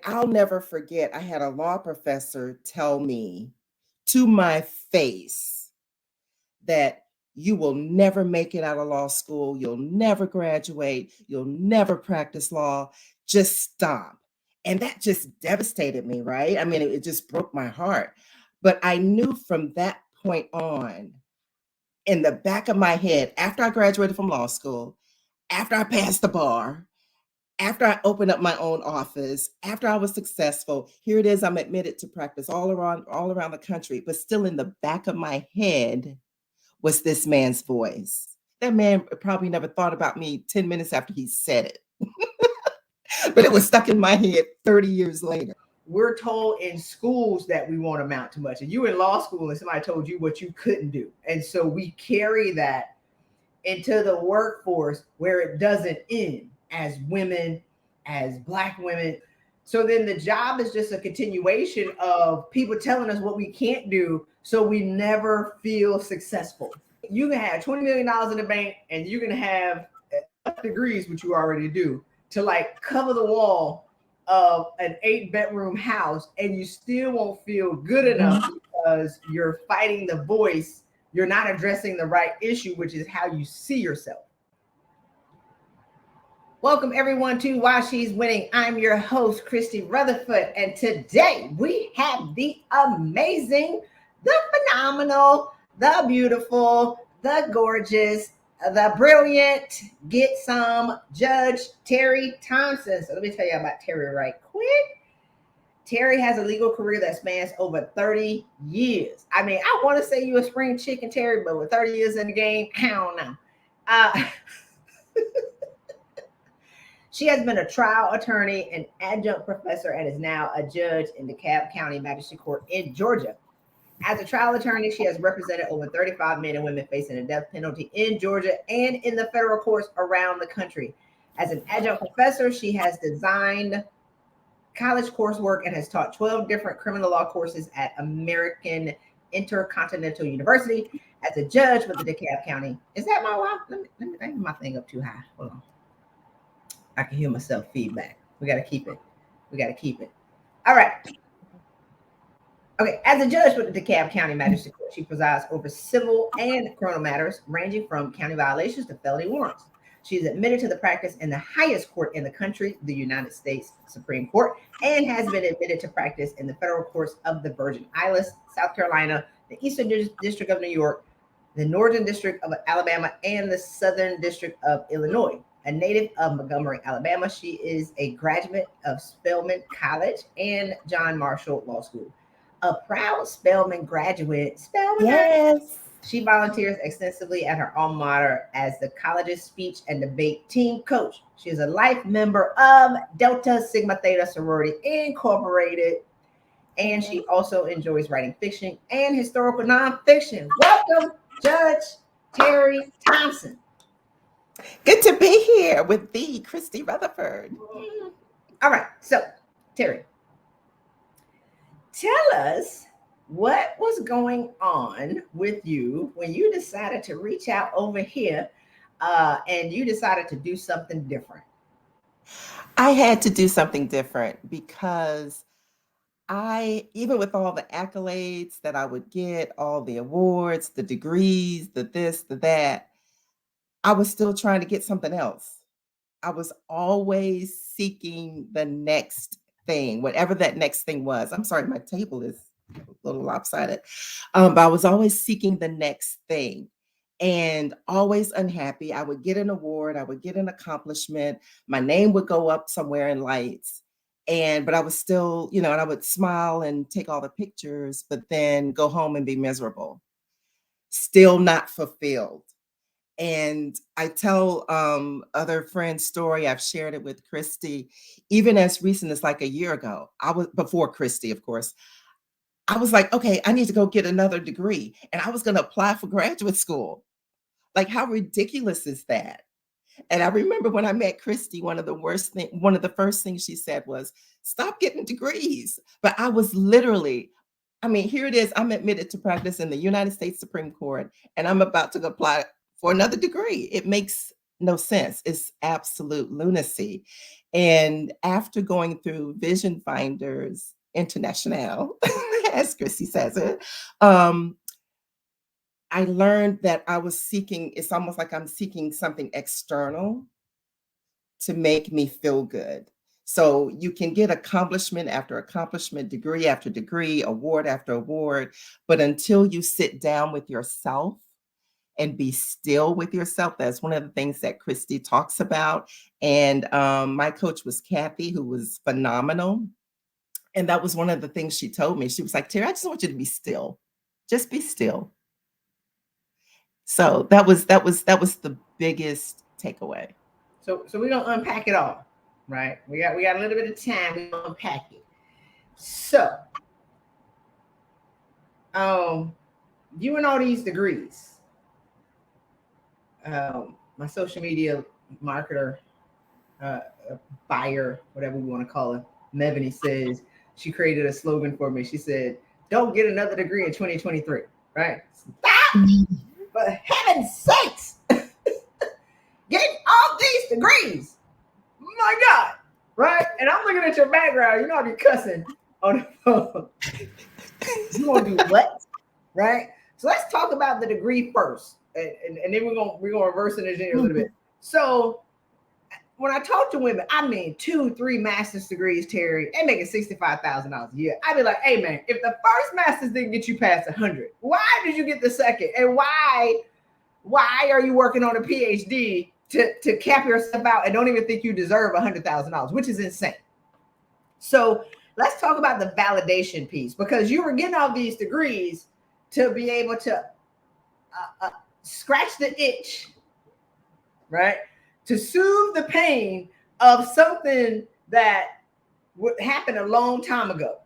I'll never forget, I had a law professor tell me to my face that you will never make it out of law school. You'll never graduate. You'll never practice law. Just stop. And that just devastated me, right? I mean, it just broke my heart. But I knew from that point on, in the back of my head, after I graduated from law school, after I passed the bar, after I opened up my own office, after I was successful, here it is, I'm admitted to practice all around the country, but still in the back of my head was this man's voice. That man probably never thought about me 10 minutes after he said it. But it was stuck in my head 30 years later. We're told in schools that we won't amount to much. And you in law school and somebody told you what you couldn't do. And so we carry that into the workforce where it doesn't end as women, as Black women. So then the job is just a continuation of people telling us what we can't do, so we never feel successful. You can have $20 million in the bank and you can have degrees, which you already do, to like cover the wall of an 8-bedroom house, and you still won't feel good enough because you're fighting the voice. You're not addressing the right issue, which is how you see yourself. Welcome everyone to Why She's Winning. I'm your host, Christy Rutherford, and today we have the amazing, the phenomenal, the beautiful, the gorgeous, the brilliant, get some, Judge Teri Thompson. So let me tell you about Teri right quick. Teri has a legal career that spans over 30 years. I mean, I want to say you a spring chicken, Teri, but with 30 years in the game, I don't know. She has been a trial attorney and adjunct professor and is now a judge in DeKalb County Magistrate Court in Georgia. As a trial attorney, she has represented over 35 men and women facing a death penalty in Georgia and in the federal courts around the country. As an adjunct professor, she has designed college coursework and has taught 12 different criminal law courses at American Intercontinental University. As a judge with the DeKalb County. Is that my wife? Let me think my thing up too high. Hold on. I can hear myself feedback. We got to keep it. All right. Okay, as a judge with the DeKalb County Magistrate Court, she presides over civil and criminal matters ranging from county violations to felony warrants. She is admitted to the practice in the highest court in the country, the United States Supreme Court, and has been admitted to practice in the federal courts of the Virgin Islands, South Carolina, the Eastern District of New York, the Northern District of Alabama, and the Southern District of Illinois. A native of Montgomery, Alabama, she is a graduate of Spelman College and John Marshall Law School. A proud Spelman graduate. Spelman. Yes. She volunteers extensively at her alma mater as the college's speech and debate team coach. She is a life member of Delta Sigma Theta Sorority Incorporated, and she also enjoys writing fiction and historical nonfiction. Welcome, Judge Teri Thompson. Good to be here with the Christy Rutherford. All right, so Teri, tell us what was going on with you when you decided to reach out over here and you decided to do something different. I had to do something different because even with all the accolades that I would get, all the awards, the degrees, the this, the that, I was still trying to get something else. I was always seeking the next thing, whatever that next thing was. I'm sorry, my table is a little lopsided. But I was always seeking the next thing and always unhappy. I would get an award, I would get an accomplishment, my name would go up somewhere in lights. But I was still, and I would smile and take all the pictures, but then go home and be miserable, still not fulfilled. And I tell other friends' story. I've shared it with Christy, even as recent as like a year ago. I was before Christy, of course. I was like, okay, I need to go get another degree. And I was going to apply for graduate school. Like, how ridiculous is that? And I remember when I met Christy, one of the first things she said was, stop getting degrees. But I was literally, here it is. I'm admitted to practice in the United States Supreme Court, and I'm about to apply for another degree. It makes no sense. It's absolute lunacy. And after going through Vision Finders International, as Christy says it, I learned that I was seeking, it's almost like I'm seeking something external to make me feel good. So you can get accomplishment after accomplishment, degree after degree, award after award, but until you sit down with yourself and be still with yourself, that's one of the things that Christy talks about. And my coach was Kathy, who was phenomenal. And that was one of the things she told me. She was like, Teri, I just want you to be still. Just be still. So that was the biggest takeaway. So we're gonna unpack it all, right? We got a little bit of time. We're gonna unpack it. So, you and all these degrees, my social media marketer, buyer, whatever we want to call it, Mevany says she created a slogan for me. She said, "Don't get another degree in 2023." Right? Stop! For heaven's sakes, getting all these degrees. My God, right? And I'm looking at your background. You know I be cussing on the phone. You want to do what? Right? So let's talk about the degree first, and then we're gonna reverse engineer a little bit. So when I talk to women, I mean 2-3 master's degrees, Teri, they making $65,000 a year. I'd be like, hey man, if the first master's didn't get you past 100, why did you get the second? And why are you working on a PhD to cap yourself out and don't even think you deserve $100,000, which is insane. So let's talk about the validation piece, because you were getting all these degrees to be able to scratch the itch, right? To soothe the pain of something that would happen a long time ago.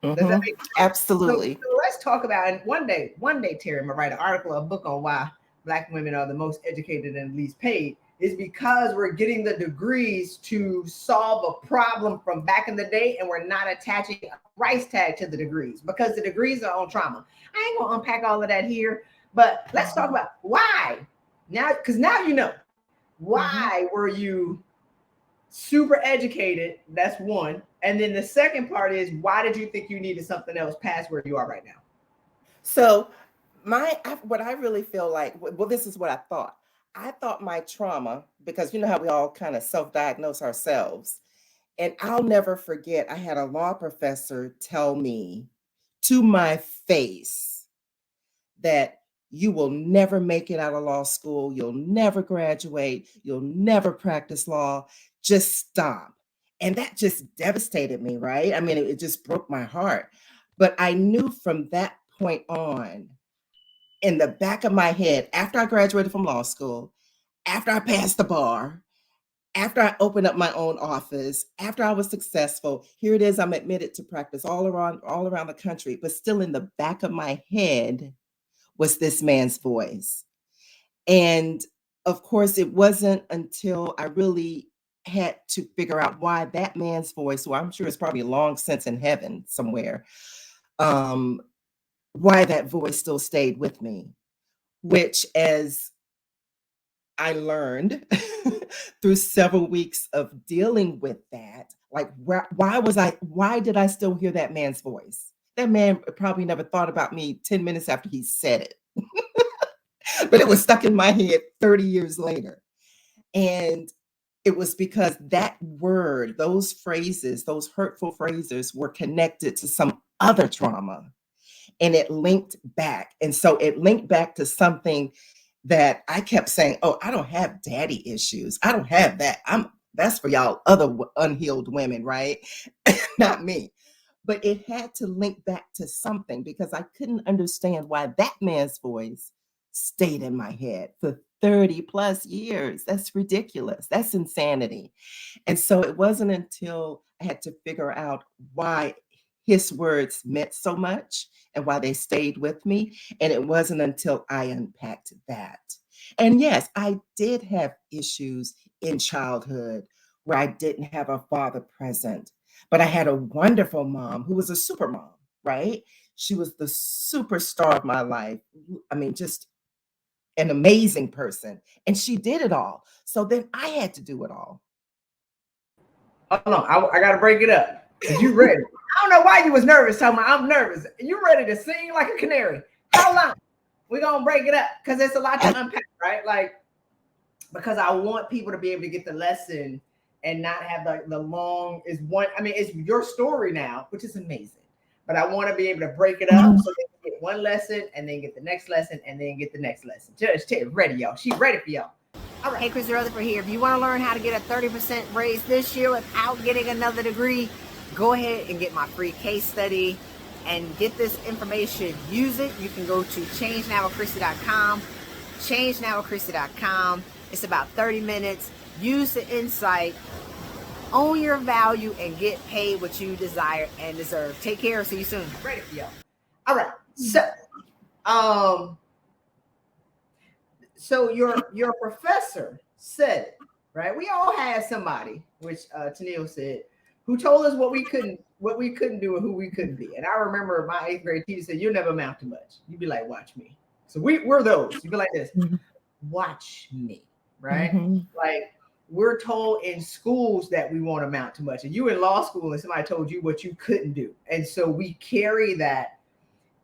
Does that make sense? Absolutely. So let's talk about it. One day, Teri, I'm gonna write an article, a book on why Black women are the most educated and least paid. Is because we're getting the degrees to solve a problem from back in the day, and we're not attaching a price tag to the degrees because the degrees are on trauma. I ain't gonna unpack all of that here, but let's talk about why now, because now you know. Why were you super educated? That's one. And then the second part is, why did you think you needed something else past where you are right now? So what I really feel like, well, this is what I thought. I thought my trauma, because you know how we all kind of self-diagnose ourselves. And I'll never forget, I had a law professor tell me to my face that you will never make it out of law school. You'll never graduate. You'll never practice law. Just stop. And that just devastated me, right? I mean, it just broke my heart. But I knew from that point on, in the back of my head, after I graduated from law school, after I passed the bar, after I opened up my own office, after I was successful, here it is, I'm admitted to practice all around the country, but still in the back of my head was this man's voice. And of course, it wasn't until I really had to figure out why that man's voice, who I'm sure is probably long since in heaven somewhere, why that voice still stayed with me, which, as I learned through several weeks of dealing with that, like why did I still hear that man's voice? That man probably never thought about me 10 minutes after he said it. But it was stuck in my head 30 years later. And it was because that word, those phrases, those hurtful phrases were connected to some other trauma, and it linked back. And so it linked back to something that I kept saying, oh, I don't have daddy issues. I don't have that. That's for y'all other unhealed women, right? Not me. But it had to link back to something, because I couldn't understand why that man's voice stayed in my head for 30 plus years. That's ridiculous. That's insanity. And so it wasn't until I had to figure out why his words meant so much and why they stayed with me. And it wasn't until I unpacked that. And yes, I did have issues in childhood where I didn't have a father present, but I had a wonderful mom who was a super mom, right? She was the superstar of my life. I mean, just an amazing person, and she did it all. So then I had to do it all. Hold on, I gotta break it up because you ready. I don't know why you was nervous, Toma. I'm nervous. You ready to sing like a canary? How long? We're gonna break it up because there's a lot to unpack, right? Like, because I want people to be able to get the lesson and not have the long is one. I mean, it's your story now, which is amazing. But I want to be able to break it up so they can get one lesson and then get the next lesson and then get the next lesson. Judge Teri ready, y'all. She's ready for y'all. All right. Hey, Christy Rutherford here. If you want to learn how to get a 30% raise this year without getting another degree, go ahead and get my free case study and get this information. Use it. You can go to changenowwithchristy.com. changenowwithchristy.com. It's about 30 minutes. Use the insight. Own your value and get paid what you desire and deserve. Take care. See you soon. Ready for y'all. All right. So your professor said it, right? We all had somebody, which Tennille said, who told us what we couldn't do and who we couldn't be. And I remember my 8th grade teacher said, "You'll never amount to much." You'd be like, "Watch me." So we're those. You'd be like this, "Watch me," right? Like, we're told in schools that we won't amount to much. And you in law school and somebody told you what you couldn't do. And so we carry that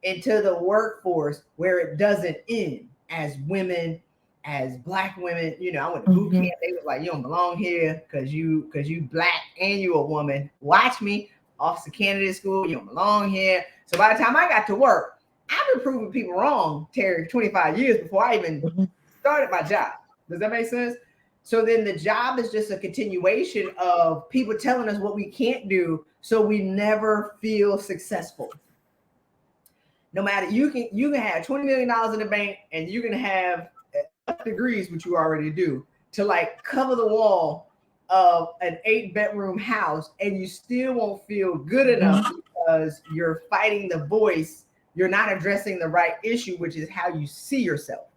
into the workforce where it doesn't end as women, as Black women. You know, I went to boot camp. They was like, "You don't belong here because you Black and you a woman. Watch me." Officer candidate school, "You don't belong here." So by the time I got to work, I've been proving people wrong, Teri, 25 years before I even started my job. Does that make sense? So then the job is just a continuation of people telling us what we can't do, so we never feel successful. No matter, you can have $20 million in the bank and you can have degrees, which you already do, to like cover the wall of an 8-bedroom house, and you still won't feel good enough because you're fighting the voice. You're not addressing the right issue, which is how you see yourself.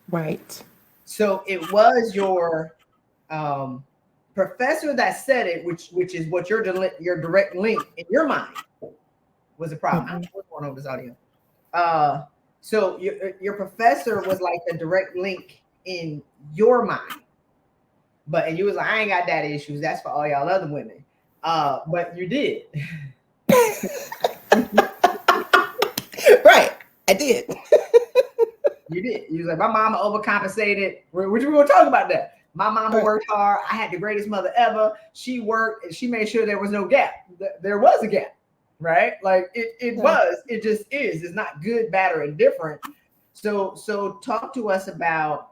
Right. So it was your professor that said it, which is what your direct link in your mind was a problem. I don't know what's going on with this audio. So your professor was like the direct link in your mind, and you was like, "I ain't got daddy issues. That's for all y'all other women." But you did. Right. I did. You did. You was like, "My mama overcompensated." We're going to talk about that. My mama worked hard. I had the greatest mother ever. She worked and she made sure there was no gap. There was a gap, right? Like it was. It just is. It's not good, bad, or indifferent. So talk to us about,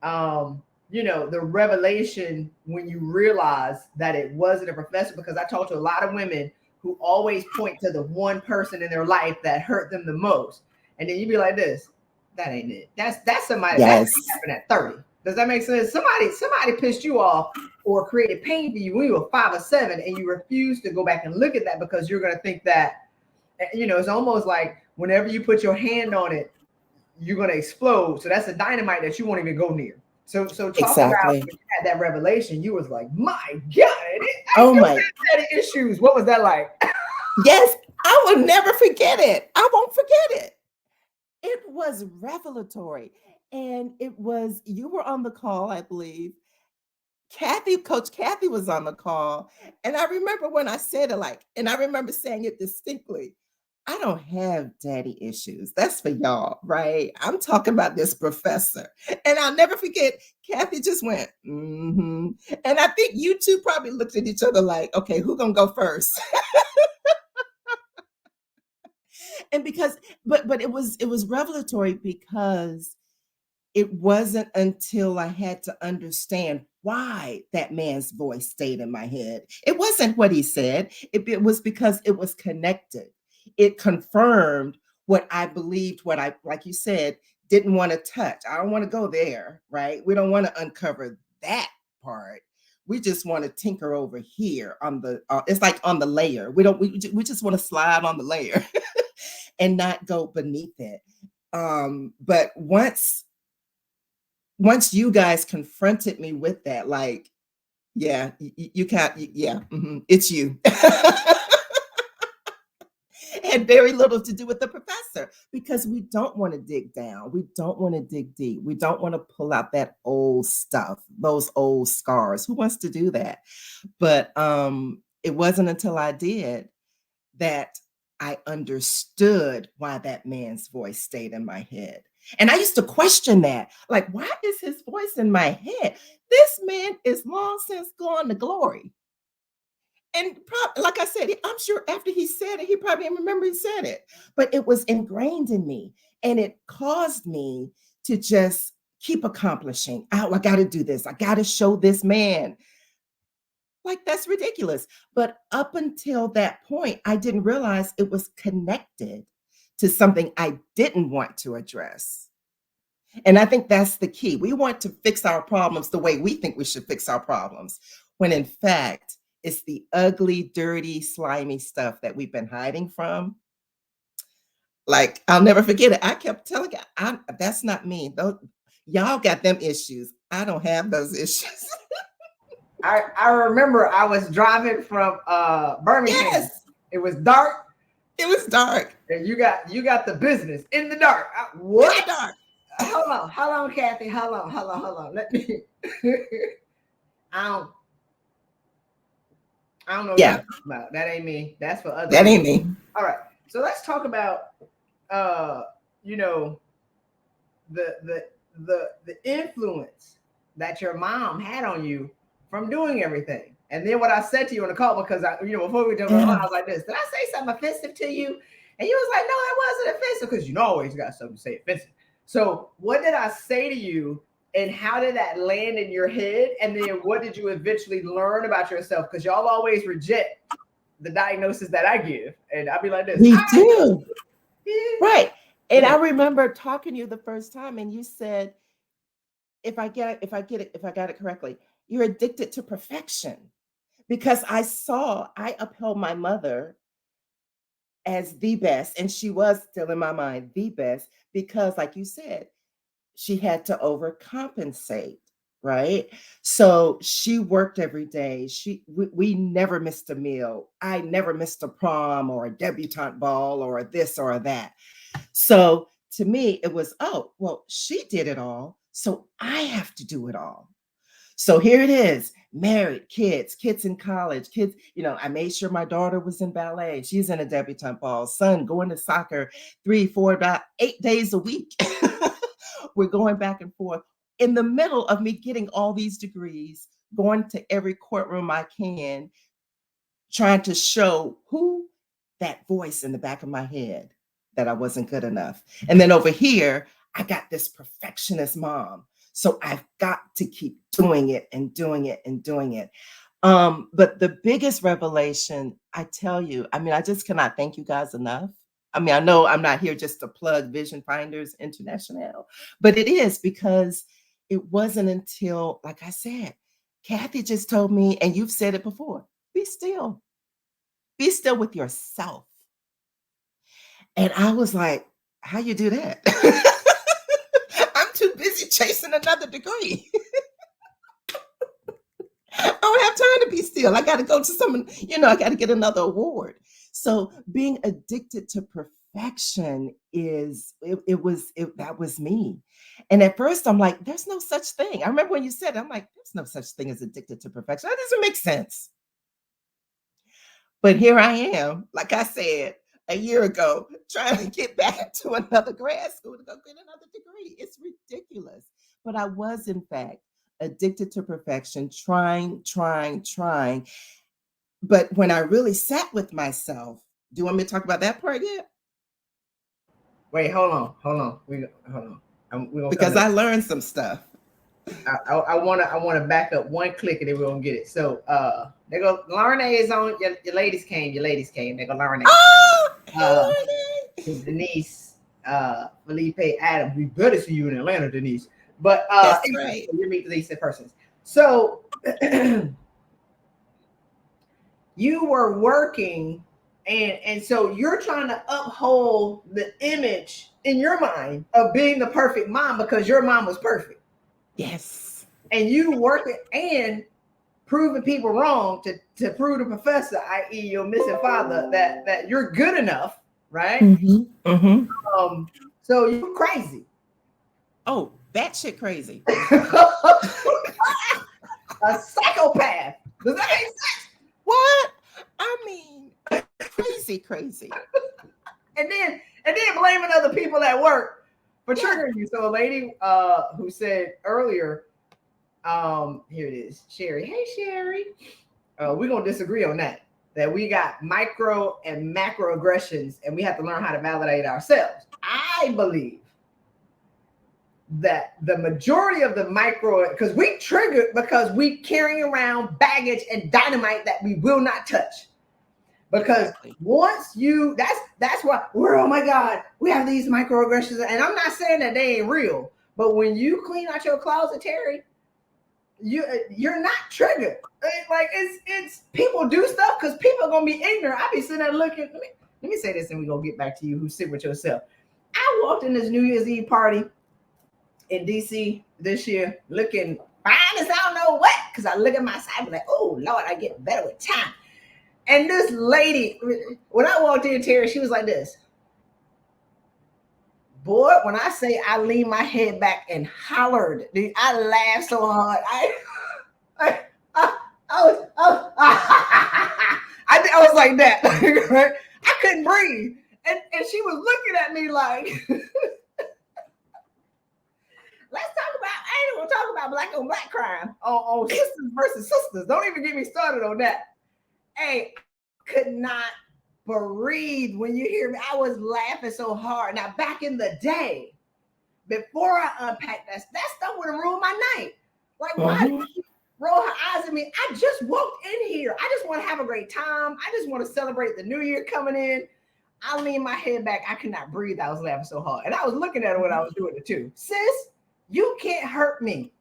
the revelation when you realize that it wasn't a professor, because I talk to a lot of women who always point to the one person in their life that hurt them the most. And then you be like this, "That ain't it. That's somebody that happened at 30. Does that make sense? Somebody pissed you off or created pain for you when you were 5 or 7, and you refuse to go back and look at that because you're going to think that, it's almost like whenever you put your hand on it, you're going to explode. So that's a dynamite that you won't even go near. So talk about when you had that revelation. You was like, "My God, my daddy issues." What was that like? Yes, I will never forget it. I won't forget it. It was revelatory. And you were on the call, I believe. Coach Kathy was on the call. And I remember when I said it, and I remember saying it distinctly, "I don't have daddy issues. That's for y'all, right? I'm talking about this professor." And I'll never forget, Kathy just went, And I think you two probably looked at each other like, "Okay, who's going to go first?" And but it was revelatory because it wasn't until I had to understand why that man's voice stayed in my head. It wasn't what he said. It was because it was connected. It confirmed what I believed, what I, like you said, didn't want to touch. I don't want to go there, right? We don't want to uncover that part. We just want to tinker over here on the, it's like on the layer. We just want to slide on the layer and not go beneath it. But once you guys confronted me with that, you can't, it's you. Had very little to do with the professor. professor, because we don't want to dig down. We don't want to dig deep. We don't want to pull out that old stuff, those old scars. Who wants to do that? But it wasn't until I did that I understood why that man's voice stayed in my head. And I used to question that. Like, why is his voice in my head? This man is long since gone to glory. And like I said, I'm sure after he said it, he probably didn't remember he said it, but it was ingrained in me. And it caused me to just keep accomplishing. Oh, I got to do this. I got to show this man. Like, that's ridiculous. But up until that point, I didn't realize it was connected to something I didn't want to address. And I think that's the key. We want to fix our problems the way we think we should fix our problems, when in fact, it's the ugly, dirty, slimy stuff that we've been hiding from. Like, I'll never forget it. I kept telling you, that's not me. Y'all got them issues. I don't have those issues. I remember I was driving from Birmingham. Yes. It was dark. It was dark. And you got the business in the dark. What? In the dark. Hold on, Kathy. Hold on. Let me. I don't know what you're talking about. That ain't me. That's for others. That ain't me. All right. So let's talk about the influence that your mom had on you from doing everything. And then what I said to you on the call, because before we jumped on, I was like this. Did I say something offensive to you? And you was like, no, it wasn't offensive, because you always got something to say offensive. So what did I say to you, and how did that land in your head? And then what did you eventually learn about yourself? Because y'all always reject the diagnosis that I give. And I'd be like this. We do. Right. And I remember talking to you the first time, and you said, if I got it correctly, you're addicted to perfection. Because I upheld my mother as the best, and she was still in my mind the best, because like you said, she had to overcompensate, right? So she worked every day. We never missed a meal. I never missed a prom or a debutante ball or this or that. So to me, it was, oh, well, she did it all, so I have to do it all. So here it is, married, kids in college, kids, I made sure my daughter was in ballet. She's in a debutante ball, son going to soccer 3, 4, about 8 days a week. We're going back and forth in the middle of me getting all these degrees, going to every courtroom I can, trying to show who that voice in the back of my head that I wasn't good enough. And then over here, I got this perfectionist mom. So I've got to keep doing it and doing it and doing it. But the biggest revelation, I tell you, I just cannot thank you guys enough. I know I'm not here just to plug Vision Finders International, but it is because it wasn't until, like I said, Kathy just told me, and you've said it before, be still. Be still with yourself. And I was like, how you do that? I'm too busy chasing another degree. I don't have time to be still. I got to go to someone, I got to get another award. So being addicted to perfection that was me. And at first I'm like, there's no such thing. I remember when you said it, I'm like, there's no such thing as addicted to perfection. That doesn't make sense. But here I am, like I said, a year ago, trying to get back to another grad school to go get another degree. It's ridiculous. But I was, in fact, addicted to perfection, trying. But when I really sat with myself, do you want me to talk about that part yet? Wait, hold on. Hold on. Because I learned some stuff. I want to back up one click, and then we're gonna get it. So they go. Lauren A is on. Your ladies came. They go. Lauren A. Denise, Felipe, Adam. We better see you in Atlanta, Denise. But that's right. You meet these persons. So you were working, and so you're trying to uphold the image in your mind of being the perfect mom, because your mom was perfect. Yes. And you working and proving people wrong to prove the professor, i.e. your missing father, that you're good enough right? Mm-hmm. Mm-hmm. So you crazy. Oh, batshit crazy. A psychopath. Does that make sense? What? I mean, crazy, crazy. And then blaming other people at work for triggering you. So a lady who said earlier, here it is, Sherry. Hey Sherry. We're gonna disagree on that. That we got micro and macroaggressions, and we have to learn how to validate ourselves. I believe that the majority of the micro, because we triggered because we carrying around baggage and dynamite that we will not touch. Because Exactly. once you, that's why we're, oh my God, we have these microaggressions, and I'm not saying that they ain't real, but when you clean out your closet, Terry, you're not triggered. Like it's people do stuff because people are gonna be ignorant. I be sitting there looking. Let me say this, and we gonna get back to you who sit with yourself. I walked in this New Year's Eve party in DC this year looking fine as I don't know what, because I look at my side and like, oh Lord, I get better with time. And this lady, when I walked in, Terry, she was like this. Boy, when I say I leaned my head back and hollered, dude, I laughed so hard. I, I was like that. I couldn't breathe. And she was looking at me like, let's talk about, I ain't gonna talk about black on black crime on sisters versus sisters. Don't even get me started on that. Hey, I could not breathe when you hear me. I was laughing so hard. Now, back in the day, before I unpacked that stuff would have ruined my night. Like, why did she roll her eyes at me? I just walked in here. I just want to have a great time. I just want to celebrate the new year coming in. I leaned my head back. I could not breathe. I was laughing so hard. And I was looking at her when I was doing it too. Sis, you can't hurt me.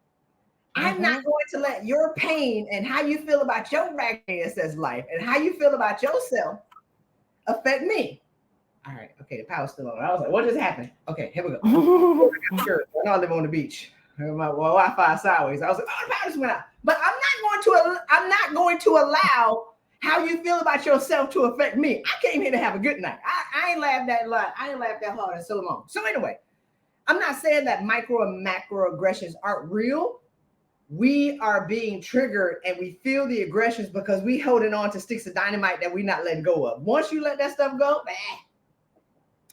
I'm not going to let your pain and how you feel about your raggedy ass life and how you feel about yourself affect me. All right, okay, the power's still on. I was like, what just happened? Okay, here we go. Sure, I know I live on the beach. My Wi-Fi sideways. I was like, oh, the power just went out. But I'm not going to allow how you feel about yourself to affect me. I came here to have a good night. I ain't laughed that lot. I ain't laughed that hard in so long. So anyway, I'm not saying that micro and macro aggressions aren't real. We are being triggered and we feel the aggressions because we holding on to sticks of dynamite that we're not letting go of. Once you let that stuff go,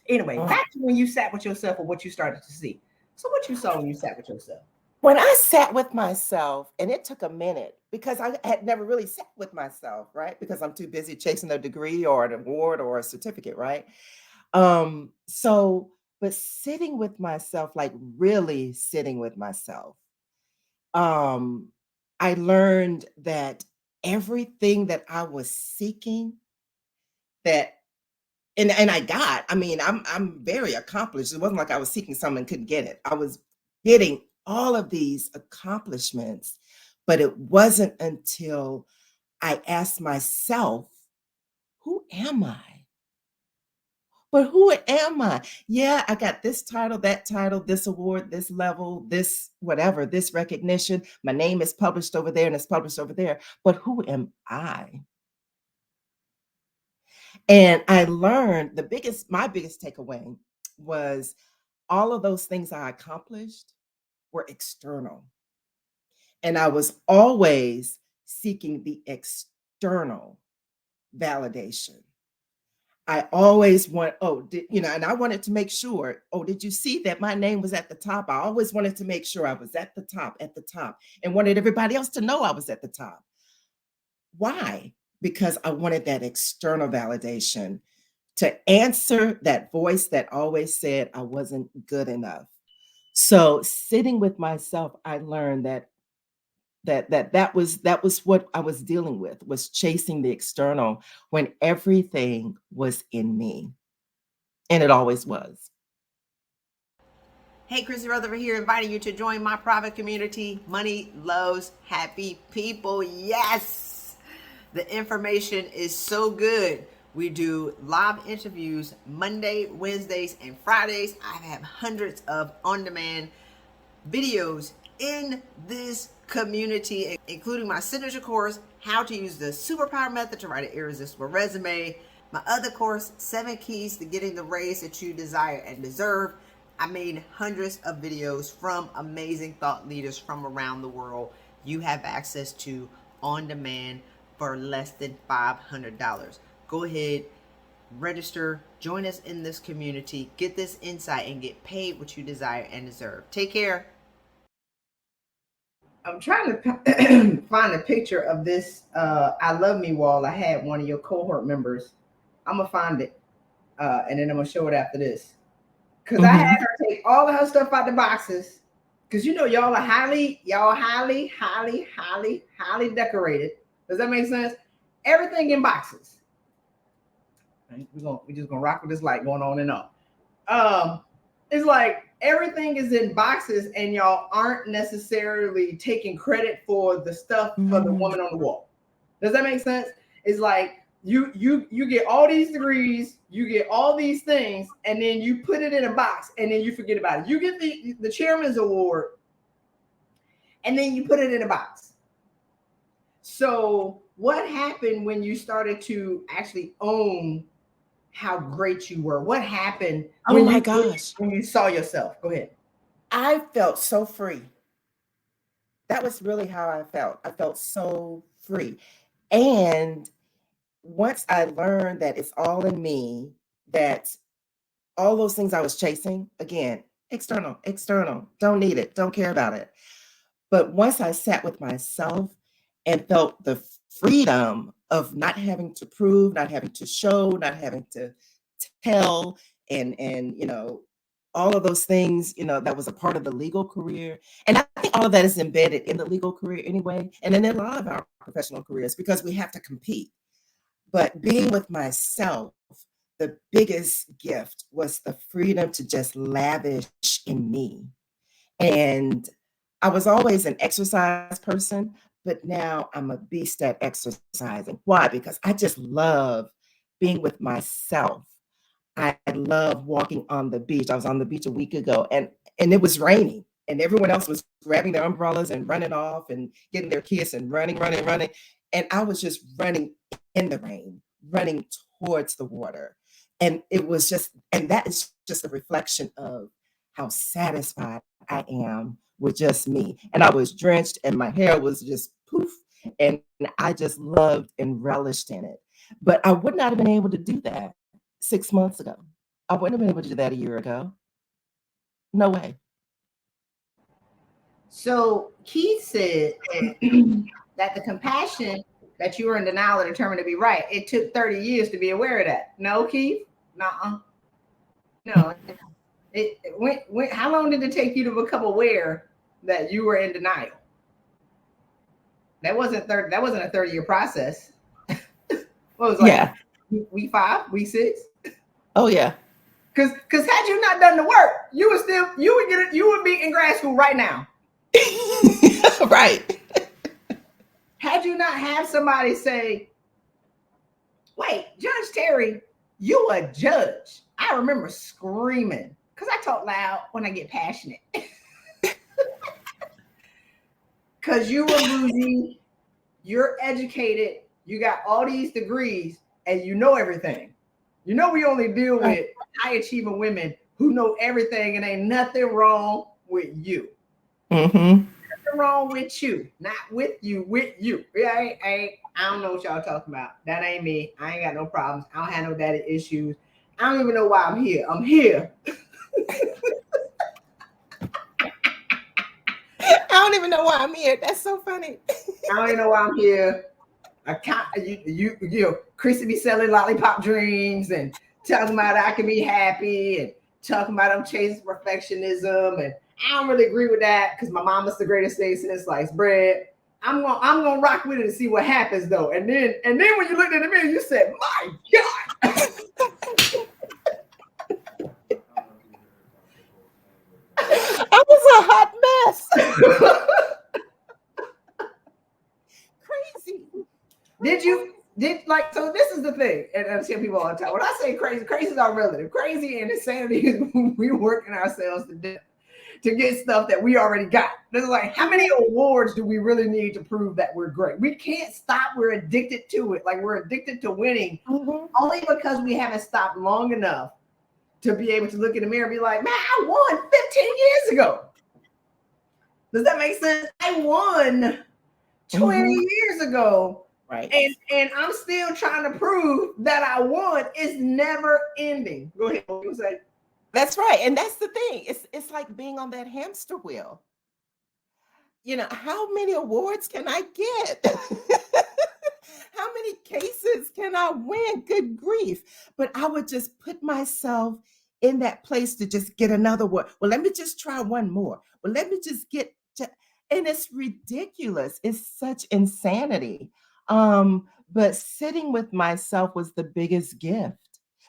anyway, back to when you sat with yourself or what you started to see. So what you saw when you sat with yourself? When I sat with myself, and it took a minute because I had never really sat with myself, right? Because I'm too busy chasing a degree or an award or a certificate, right? But sitting with myself, like really sitting with myself, um, I learned that everything that I was seeking, that and I got, I mean, I'm very accomplished. It wasn't like I was seeking something and couldn't get it. I was getting all of these accomplishments, but it wasn't until I asked myself, who am I? But who am I? Yeah, I got this title, this award, this level, this whatever, this recognition. My name is published over there and it's published over there. But who am I? And I learned my biggest takeaway was all of those things I accomplished were external. And I was always seeking the external validation. I always and I wanted to make sure, oh, did you see that my name was at the top? I always wanted to make sure I was at the top, and wanted everybody else to know I was at the top. Why? Because I wanted that external validation to answer that voice that always said I wasn't good enough. So sitting with myself, I learned that was what I was dealing with, was chasing the external when everything was in me. And it always was. Hey, Christy Rutherford here, inviting you to join my private community. Money loves happy people. Yes, the information is so good. We do live interviews Monday, Wednesdays, and Fridays. I have hundreds of on-demand videos in this community, including my signature course, how to use the superpower method to write an irresistible resume, My other course, 7 Keys to Getting the Raise That You Desire and Deserve. I made hundreds of videos from amazing thought leaders from around the world. You have access to on demand for less than $500. Go ahead, register, join us in this community, get this insight, and get paid what you desire and deserve. Take care. I'm trying to find a picture of this I Love Me wall I had one of your cohort members. I'm going to find it, and then I'm going to show it after this. Because I had her take all of her stuff out the boxes. Because y'all are highly decorated. Does that make sense? Everything in boxes. Right, we're just gonna rock with this light going on and on. It's like everything is in boxes, and y'all aren't necessarily taking credit for the stuff for the woman on the wall. Does that make sense? It's like you get all these degrees, you get all these things, and then you put it in a box, and then you forget about it. You get the chairman's award, and then you put it in a box. So what happened when you started to actually own how great you were? What happened when you saw yourself? Go ahead. I felt so free. That was really how I felt. I felt so free. And once I learned that it's all in me, that all those things I was chasing, again, external, don't need it, don't care about it. But once I sat with myself and felt the freedom of not having to prove, not having to show, not having to tell, and all of those things, that was a part of the legal career. And I think all of that is embedded in the legal career anyway, and in a lot of our professional careers, because we have to compete. But being with myself, the biggest gift was the freedom to just lavish in me. And I was always an exercise person, but now I'm a beast at exercising. Why? Because I just love being with myself. I love walking on the beach. I was on the beach a week ago, and it was raining, and everyone else was grabbing their umbrellas and running off and getting their kiss and running. And I was just running in the rain, running towards the water. And that is just a reflection of how satisfied I am with just me. And I was drenched, and my hair was just poof. And I just loved and relished in it. But I would not have been able to do that 6 months ago. I wouldn't have been able to do that a year ago. No way. So Keith said that the compassion that you were in denial and determined to be right, it took 30 years to be aware of that. No, Keith? Nuh-uh. No. How long did it take you to become aware that you were in denial? That wasn't a 30-year process. What was week 5, week 6? Oh yeah. Because had you not done the work, you would be in grad school right now. Right. Had you not have somebody say, wait, Judge Teri, you a judge. I remember screaming because I talk loud when I get passionate. Because you were bougie, you're educated, you got all these degrees, and you know everything. We only deal with high achieving women who know everything, and ain't nothing wrong with you. Nothing wrong with you, not with you, with you. I don't know what y'all talking about. That ain't me. I ain't got no problems. I don't have no daddy issues. I don't even know why I'm here. I'm here. I don't even know why I'm here. That's so funny. I don't even know why I'm here. Christy be selling lollipop dreams and talking about I can be happy and talking about I'm chasing perfectionism, and I don't really agree with that because my mama's the greatest thing since sliced bread. I'm gonna rock with it and see what happens though. And then when you looked in the mirror, you said, "My God." I was a hot mess. Crazy. So this is the thing, and I tell people all the time, when I say crazy, crazies are relative. Crazy and insanity is we working ourselves to death. to get stuff that we already got. It's like, how many awards do we really need to prove that we're great? We can't stop. We're addicted to it. Like, we're addicted to winning only because we haven't stopped long enough to be able to look in the mirror and be like, man, I won 15 years ago. Does that make sense? I won 20 years ago. Right. And I'm still trying to prove that I won. It's never ending. Go ahead. What you say? That's right. And that's the thing. It's like being on that hamster wheel. You know, how many awards can I get? How many cases can I win? Good grief. But I would just put myself in that place to just get another one. Well, let me just try one more. Well, let me just get to, and it's ridiculous. It's such insanity. But sitting with myself was the biggest gift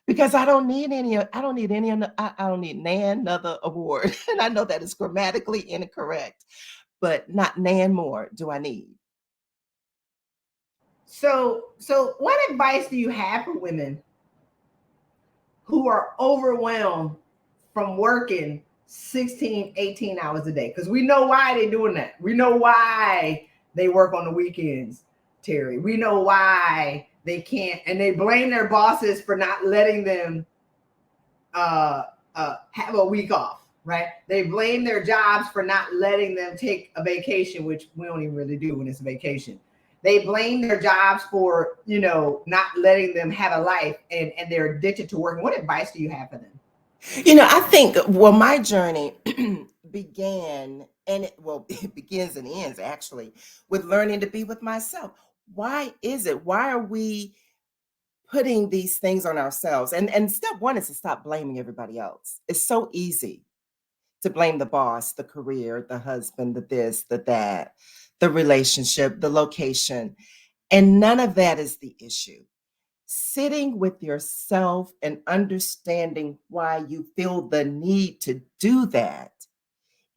because I don't need any, I don't need another award. And I know that is grammatically incorrect, but not nan more do I need. So what advice do you have for women who are overwhelmed from working 16, 18 hours a day? Because we know why they're doing that. We know why they work on the weekends, Teri. We know why they can't, and they blame their bosses for not letting them have a week off, right? They blame their jobs for not letting them take a vacation, which we don't even really do when it's a vacation. They blame their jobs for, not letting them have a life, and they're addicted to working. What advice do you have for them? I think, my journey began, and it begins and ends actually with learning to be with myself. Why is it? Why are we putting these things on ourselves? And step one is to stop blaming everybody else. It's so easy to blame the boss, the career, the husband, the this, the that, the relationship, the location. And none of that is the issue. Sitting with yourself and understanding why you feel the need to do that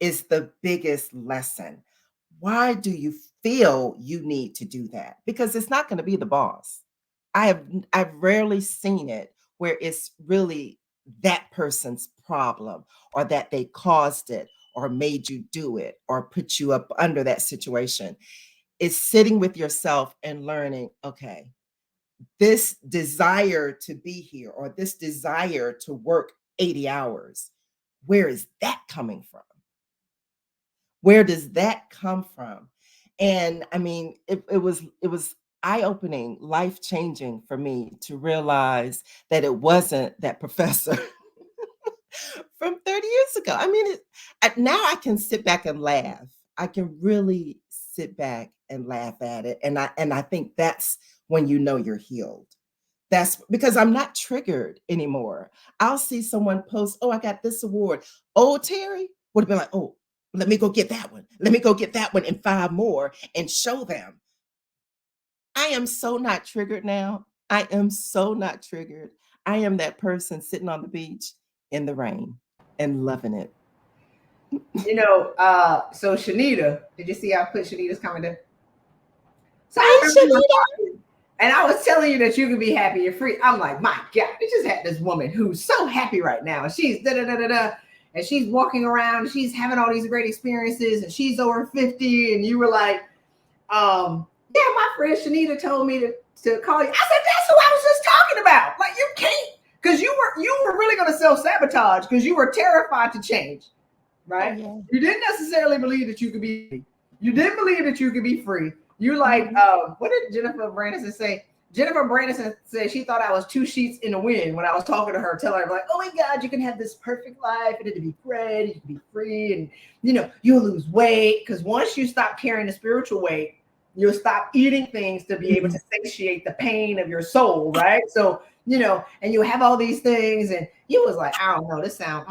is the biggest lesson. Why do you feel you need to do that? Because it's not going to be the boss. I've rarely seen it where it's really that person's problem, or that they caused it or made you do it or put you up under that situation. It's sitting with yourself and learning, okay, this desire to be here or this desire to work 80 hours, where is that coming from? Where does that come from? And I mean, it was eye-opening, life-changing for me to realize that it wasn't that professor from 30 years ago. I mean, now I can sit back and laugh. I can really sit back and laugh at it. And I think that's when you know you're healed. That's because I'm not triggered anymore. I'll see someone post, oh, I got this award. Oh, Teri would have been like, oh, let me go get that one. Let me go get that one and 5 more and show them. I am so not triggered now. I am so not triggered. I am that person sitting on the beach in the rain and loving it. So Shanita, did you see I put Shanita's comment there? So and I was telling you that you could be happy and free. I'm like, my God, they just had this woman who's so happy right now. She's da-da-da-da-da. And she's walking around, she's having all these great experiences, and she's over 50. And you were like, yeah, my friend Shanita told me to call you. I said, that's who I was just talking about. Like, you can't, because you were really going to self-sabotage because you were terrified to change, right? Oh, yeah. You didn't necessarily believe that you could be free. You didn't believe that you could be free. You like, what did Jennifer Brandison say? Jennifer Brandison said she thought I was 2 sheets in the wind when I was talking to her, telling her like, oh my God, you can have this perfect life and it'll be great, you can be free, and you'll lose weight. Because once you stop carrying the spiritual weight, you'll stop eating things to be able to satiate the pain of your soul, right? So, and you have all these things, and you was like, I don't know, this sound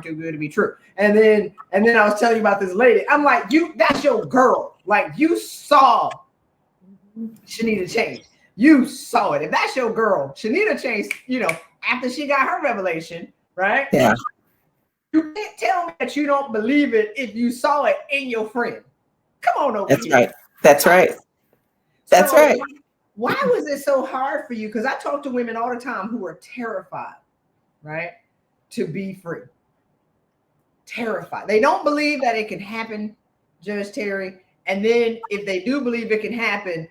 too good to be true. And then I was telling you about this lady. I'm like, that's your girl. Like, you saw Shanita change. You saw it. If that's your girl, Shanita changed, after she got her revelation, right? Yeah. You can't tell me that you don't believe it if you saw it in your friend. Come on over That's here. right. That's right. That's right. Why was it so hard for you? Because I talk to women all the time who are terrified, right, to be free. terrified. They don't believe that it can happen, Judge Teri. And then if they do believe it can happen,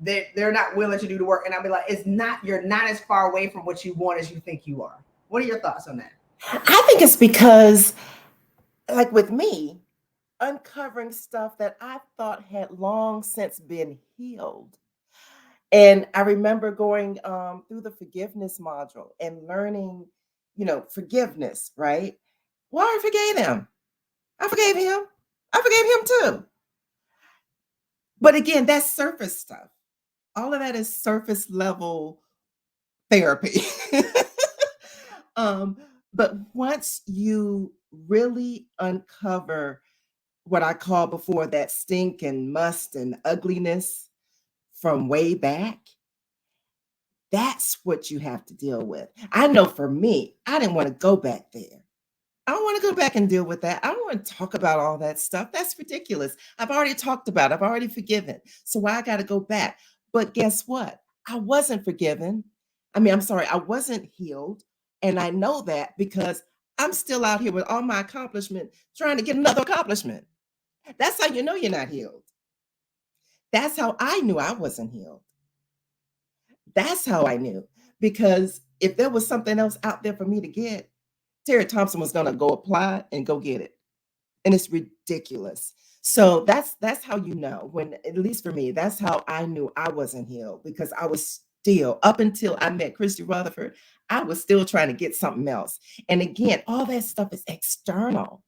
they're not willing to do the work. And I'll be like, you're not as far away from what you want as you think you are. What are your thoughts on that? I think it's because, like with me, uncovering stuff that I thought had long since been healed. And I remember going through the forgiveness module and learning, forgiveness, right? Well, I forgave him. I forgave him. I forgave him too. But again, that's surface stuff. All of that is surface level therapy. But once you really uncover what I called before that stink and must and ugliness from way back, that's what you have to deal with. I know for me, I didn't want to go back there. I don't want to go back and deal with that. I don't want to talk about all that stuff. That's ridiculous. I've already talked about it. I've already forgiven. So why I got to go back? But guess what? I wasn't forgiven. I wasn't healed. And I know that because I'm still out here with all my accomplishment, trying to get another accomplishment. That's how you know you're not healed. That's how I knew I wasn't healed. That's how I knew. Because if there was something else out there for me to get, Teri Thompson was going to go apply and go get it. And it's ridiculous. So that's how you know, when, at least for me, that's how I knew I wasn't healed, because I was still, up until I met Christy Rutherford, I was still trying to get something else. And again, all that stuff is external.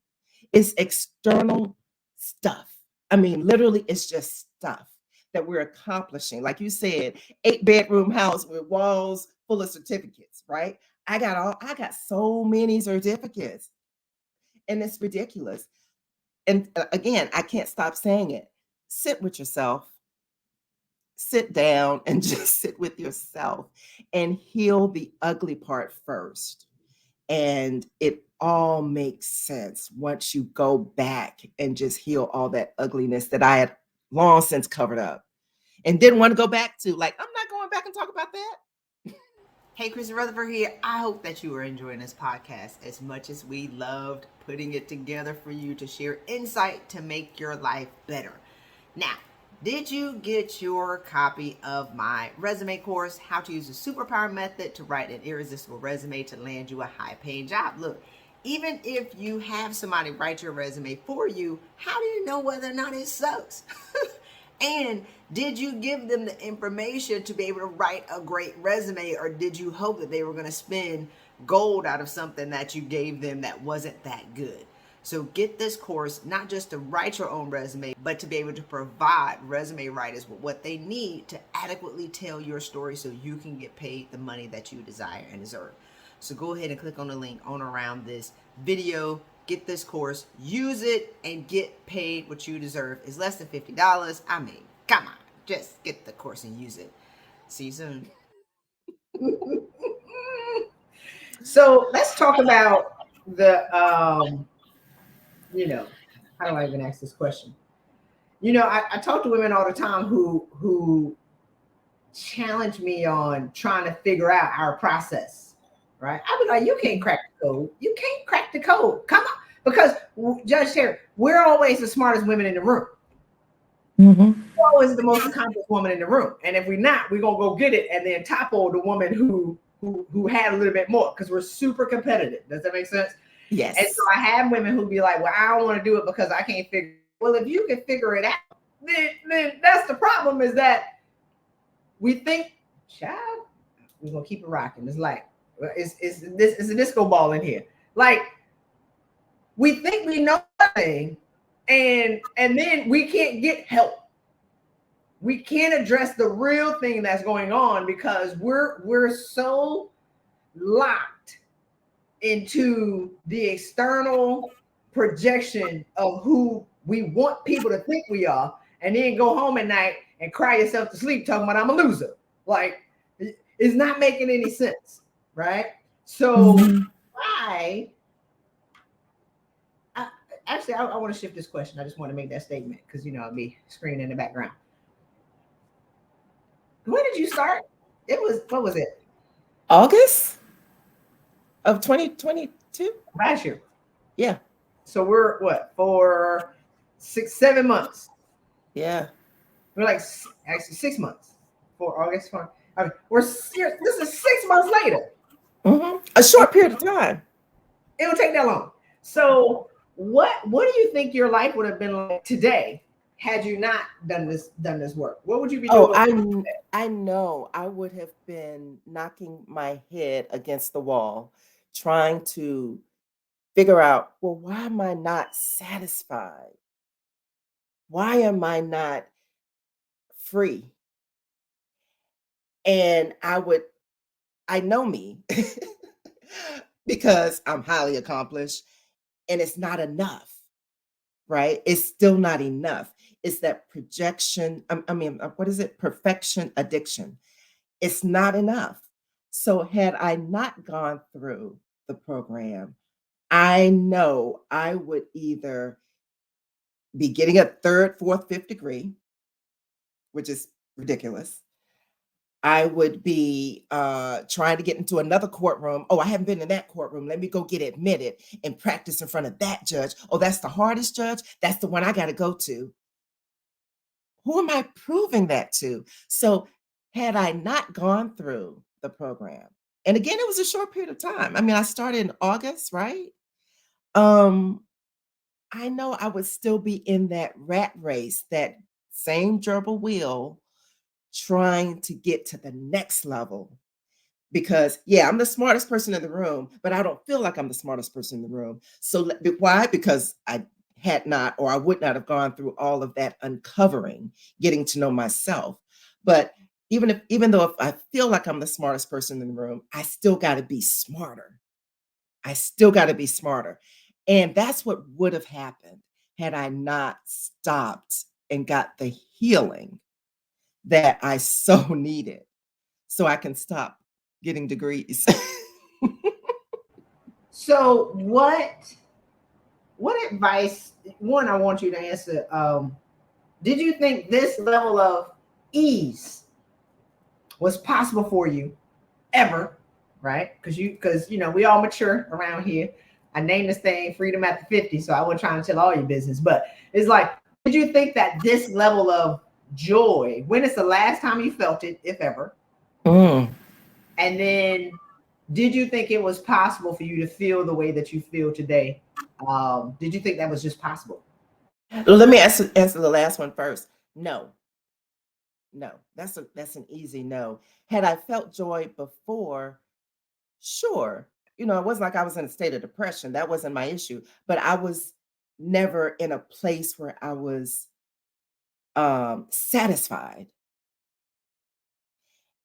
It's external stuff. Literally, it's just stuff that we're accomplishing. Like you said, 8-bedroom house with walls full of certificates, right? I got so many certificates, and it's ridiculous. And again, I can't stop saying it. Sit with yourself. Sit down and just sit with yourself and heal the ugly part first. And it all makes sense once you go back and just heal all that ugliness that I had long since covered up and didn't want to go back to. Like, I'm not going back and talk about that. Hey, Christy Rutherford here. I hope that you are enjoying this podcast as much as we loved putting it together for you to share insight to make your life better. Now, did you get your copy of my resume course, How to Use the Superpower Method to Write an Irresistible Resume to Land You a High-Paying Job? Look, even if you have somebody write your resume for you, how do you know whether or not it sucks? And did you give them the information to be able to write a great resume, or did you hope that they were going to spend gold out of something that you gave them that wasn't that good? So get this course, not just to write your own resume, but to be able to provide resume writers with what they need to adequately tell your story so you can get paid the money that you desire and deserve. So go ahead and click on the link on around this video. Get this course, use it, and get paid what you deserve. It's less than $50. Come on, just get the course and use it. See you soon. So let's talk about the, how do I even ask this question? I talk to women all the time who challenge me on trying to figure out our process. Right? I be like, you can't crack the code. You can't crack the code. Come on. Because, Judge Teri, we're always the smartest women in the room. Mm-hmm. We're always the most accomplished woman in the room. And if we're not, we're going to go get it and then topple the woman who had a little bit more, because we're super competitive. Does that make sense? Yes. And so I have women who be like, well, I don't want to do it because I can't figure it. Well, if you can figure it out, then that's the problem, is that we think, child, we're going to keep it rocking. It's like, it's a disco ball in here. Like, we think we know something, and then we can't get help. We can't address the real thing that's going on because we're so locked into the external projection of who we want people to think we are, and then go home at night and cry yourself to sleep talking about I'm a loser. Like, it's not making any sense. Right? So I want to shift this question. I just want to make that statement because, I'll be screaming in the background. When did you start? What was it? August of 2022? Last year. Yeah. So we're what, for 7 months? Yeah. We're like actually 6 months for August 1. I mean, we're serious. This is 6 months later. A short period of time. It don't take that long. So what do you think your life would have been like today had you not done this work? What would you be Oh, doing? I know I would have been knocking my head against the wall, trying to figure out, well, why am I not satisfied? Why am I not free? And I know me because I'm highly accomplished and it's not enough, right? It's still not enough. It's that projection. What is it? Perfection addiction. It's not enough. So, had I not gone through the program, I know I would either be getting a third, fourth, fifth degree, which is ridiculous. I would be trying to get into another courtroom. Oh, I haven't been in that courtroom. Let me go get admitted and practice in front of that judge. Oh, that's the hardest judge. That's the one I got to go to. Who am I proving that to? So, had I not gone through the program, and again, it was a short period of time. I mean, I started in August, right? Um, I know I would still be in that rat race, that same gerbil wheel, trying to get to the next level. Because, yeah, I'm the smartest person in the room, but I don't feel like I'm the smartest person in the room. So, why? Because I had not, or I would not have gone through all of that uncovering, getting to know myself. But even though if I feel like I'm the smartest person in the room, I still got to be smarter. I still got to be smarter. And that's what would have happened had I not stopped and got the healing that I so needed so I can stop getting degrees. So what advice, one, I want you to answer, did you think this level of ease was possible for you ever? Right? Because we all mature around here. I named this thing Freedom After 50, so I wasn't trying to tell all your business, but it's like, did you think that this level of joy, when is the last time you felt it, if ever? Mm. And then did you think it was possible for you to feel the way that you feel today? Did you think that was just possible? Let me answer the last one first. No, no, that's an easy no. Had I felt joy before, sure. It wasn't like I was in a state of depression. That wasn't my issue. But I was never in a place where I was satisfied.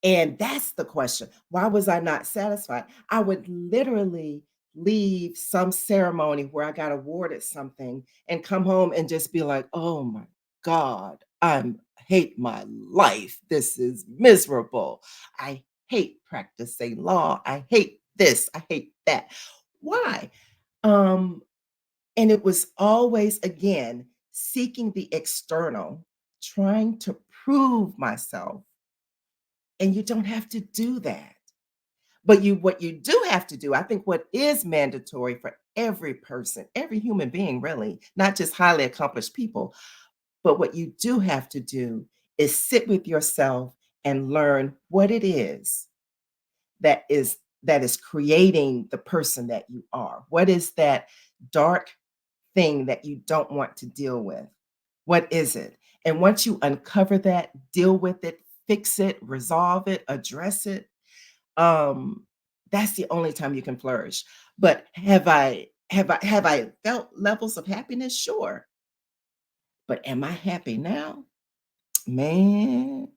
And that's the question. Why was I not satisfied? I would literally leave some ceremony where I got awarded something and come home and just be like, oh my God, I hate my life. This is miserable. I hate practicing law. I hate this. I hate that. Why? Um, and it was always, again, seeking the external, trying to prove myself, and you don't have to do that. But what you do have to do, I think what is mandatory for every person, every human being, really, not just highly accomplished people, but what you do have to do is sit with yourself and learn what it is that is creating the person that you are. What is that dark thing that you don't want to deal with? What is it? And once you uncover that, deal with it, fix it, resolve it, address it, um, that's the only time you can flourish. But have I felt levels of happiness? Sure. But am I happy now? Man.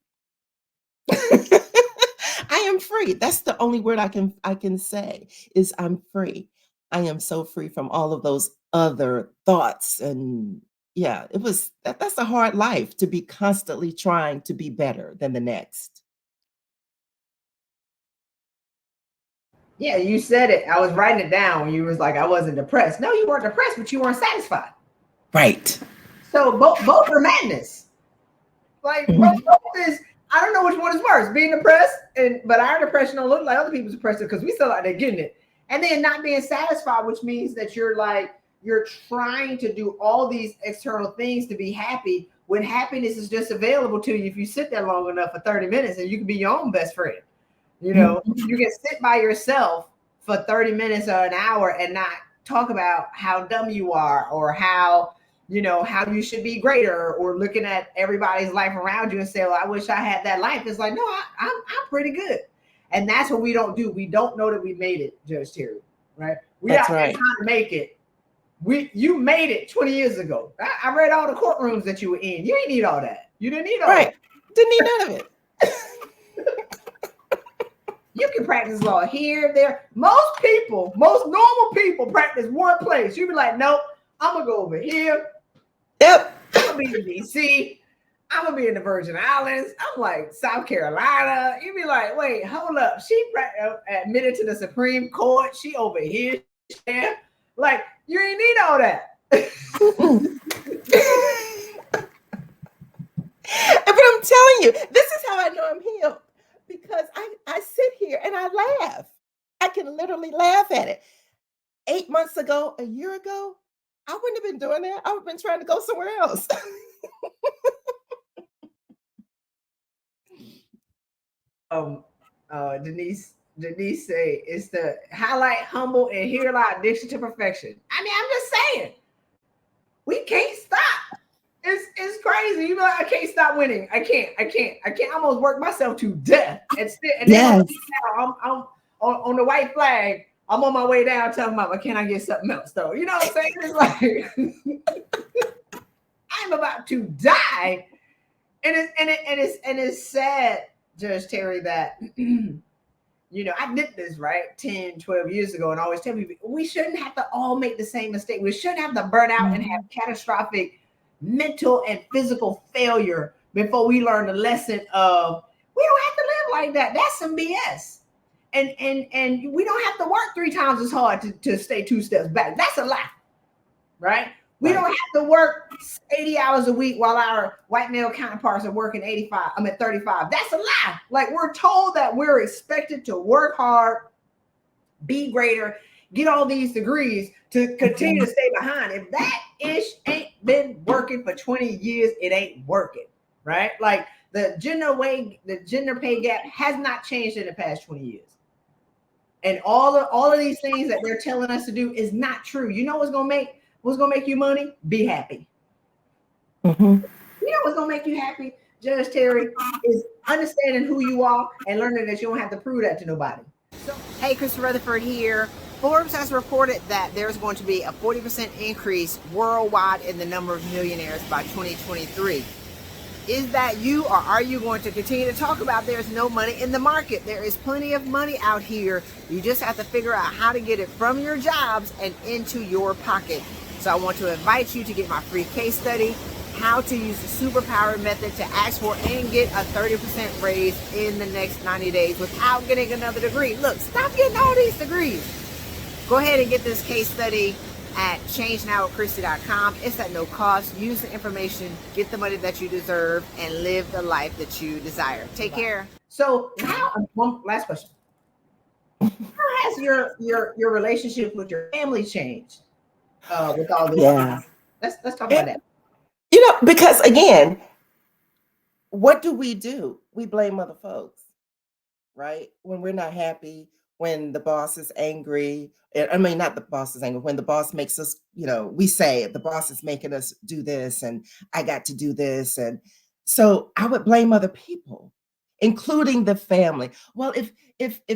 I am free. That's the only word I can say is I'm free. I am so free from all of those other thoughts. And yeah, that's a hard life, to be constantly trying to be better than the next. Yeah, you said it. I was writing it down when you was like, I wasn't depressed. No, you weren't depressed, but you weren't satisfied. Right. So both are madness. Like both, Mhm. both is, I don't know which one is worse, being depressed, but our depression don't look like other people's depression because we still out there getting it. And then not being satisfied, which means that you're like you're trying to do all these external things to be happy when happiness is just available to you if you sit there long enough for 30 minutes, and you can be your own best friend. You know, you can sit by yourself for 30 minutes or an hour and not talk about how dumb you are, or how, how you should be greater, or looking at everybody's life around you and say, well, I wish I had that life. It's like, no, I'm pretty good. And that's what we don't do. We don't know that we made it, Judge Terry, right? We That's out there right. trying to make it. You made it 20 years ago. I read all the courtrooms that you were in. You ain't need all that. You didn't need all Right. that. Didn't need none of it. You can practice law here, there. Most normal people practice one place. You be like, nope, I'm gonna go over here. Yep. I'm gonna be in DC. I'm gonna be in the Virgin Islands. I'm like South Carolina. You be like, wait, hold up. She admitted to the Supreme Court. She over here. Like, you ain't need all that. But I'm telling you, this is how I know I'm healed, because I sit here and I laugh. I can literally laugh at it. 8 months ago, a year ago, I wouldn't have been doing that. I would have been trying to go somewhere else. Denise say it's the highlight humble and here lie addiction to perfection. I mean, I'm just saying, we can't stop. It's crazy. You know, I can't stop winning. I can't almost work myself to death. And Yes. then I'm on the white flag. I'm on my way down telling Mama, can I get something else though? You know what I'm saying? It's like I'm about to die. And it's sad, Judge Terry, that I did this right 10, 12 years ago, and I always tell people we shouldn't have to all make the same mistake. We shouldn't have to burn out and have catastrophic mental and physical failure before we learn the lesson of we don't have to live like that. That's some BS. And we don't have to work 3 times as hard to stay 2 steps back. That's a lie, right? We don't have to work 80 hours a week while our white male counterparts are working 35. That's a lie. Like, we're told that we're expected to work hard, be greater, get all these degrees to continue to stay behind. If that ish ain't been working for 20 years, it ain't working, right? Like, the gender pay gap has not changed in the past 20 years. And all of these things that they're telling us to do is not true. You know what's gonna make you money? Be happy. You know what's gonna make you happy, Judge Terry, is understanding who you are and learning that you don't have to prove that to nobody. So, hey, Christy Rutherford here. Forbes has reported that there's going to be a 40% increase worldwide in the number of millionaires by 2023. Is that you, or are you going to continue to talk about there's no money in the market? There is plenty of money out here. You just have to figure out how to get it from your jobs and into your pocket. So I want to invite you to get my free case study, how to use the superpower method to ask for and get a 30% raise in the next 90 days without getting another degree. Look, stop getting all these degrees. Go ahead and get this case study at changenowwithchristy.com. It's at no cost. Use the information, get the money that you deserve, and live the life that you desire. Take care. So now, one last question. How has your relationship with your family changed with all this? Yeah. Let's talk about that. Because again, what do? We blame other folks, right? When we're not happy, when the boss is angry. I mean, not the boss is angry. When the boss makes us, we say the boss is making us do this, and I got to do this, and so I would blame other people, including the family. Well, if